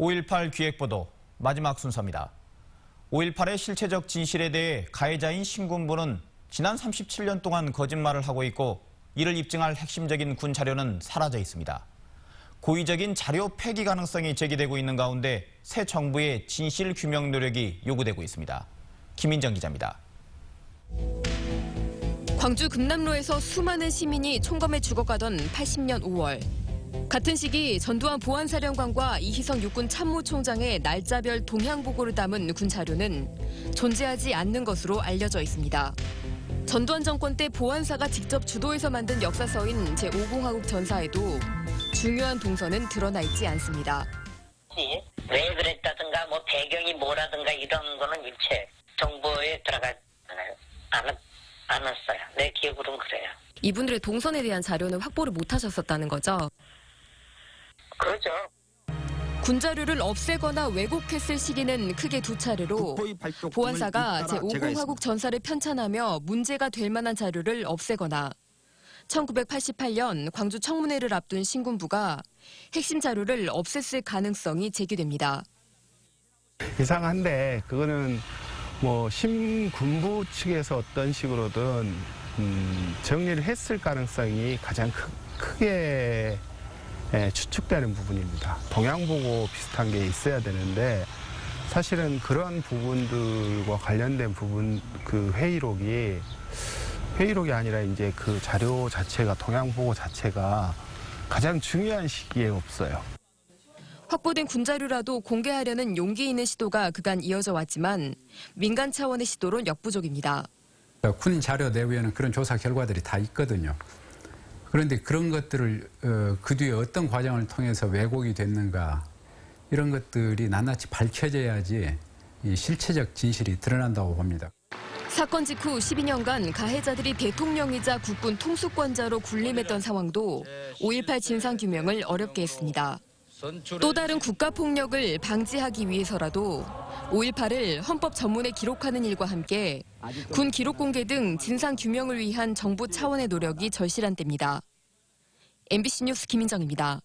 5.18 기획보도 마지막 순서입니다. 5.18의 실체적 진실에 대해 가해자인 신군부는 지난 37년 동안 거짓말을 하고 있고 이를 입증할 핵심적인 군 자료는 사라져 있습니다. 고의적인 자료 폐기 가능성이 제기되고 있는 가운데 새 정부의 진실 규명 노력이 요구되고 있습니다. 김민정 기자입니다. 광주 금남로에서 수많은 시민이 총검에 죽어가던 80년 5월. 같은 시기 전두환 보안사령관과 이희성 육군 참모총장의 날짜별 동향 보고를 담은 군 자료는 존재하지 않는 것으로 알려져 있습니다. 전두환 정권 때 보안사가 직접 주도해서 만든 역사서인 제5공화국 전사에도 중요한 동선은 드러나 있지 않습니다. 왜 그랬다든가 배경이 뭐라든가 이런 거는 일체 정보에 들어가지 않았어요. 내 기억으로는 그래요. 이분들의 동선에 대한 자료는 확보를 못하셨었다는 거죠? 그렇죠. 군 자료를 없애거나 왜곡했을 시기는 크게 두 차례로 보안사가 제5공화국 전사를 편찬하며 문제가 될 만한 자료를 없애거나 1988년 광주 청문회를 앞둔 신군부가 핵심 자료를 없앴을 가능성이 제기됩니다. 이상한데 그거는 신군부 측에서 어떤 식으로든 정리를 했을 가능성이 가장 크게 추측되는 부분입니다. 동향보고 비슷한 게 있어야 되는데 사실은 그런 부분들과 관련된 부분 회의록이 아니라 이제 그 자료 자체가 동향보고 자체가 가장 중요한 시기에 없어요. 확보된 군 자료라도 공개하려는 용기 있는 시도가 그간 이어져 왔지만 민간 차원의 시도론 역부족입니다. 군 자료 내부에는 그런 조사 결과들이 다 있거든요. 그런데 그런 것들을 그 뒤에 어떤 과정을 통해서 왜곡이 됐는가 이런 것들이 낱낱이 밝혀져야지 이 실체적 진실이 드러난다고 봅니다. 사건 직후 12년간 가해자들이 대통령이자 국군 통수권자로 군림했던 상황도 5.18 진상규명을 어렵게 했습니다. 또 다른 국가폭력을 방지하기 위해서라도 5.18을 헌법 전문에 기록하는 일과 함께 군 기록 공개 등 진상규명을 위한 정부 차원의 노력이 절실한 때입니다. MBC 뉴스 김민정입니다.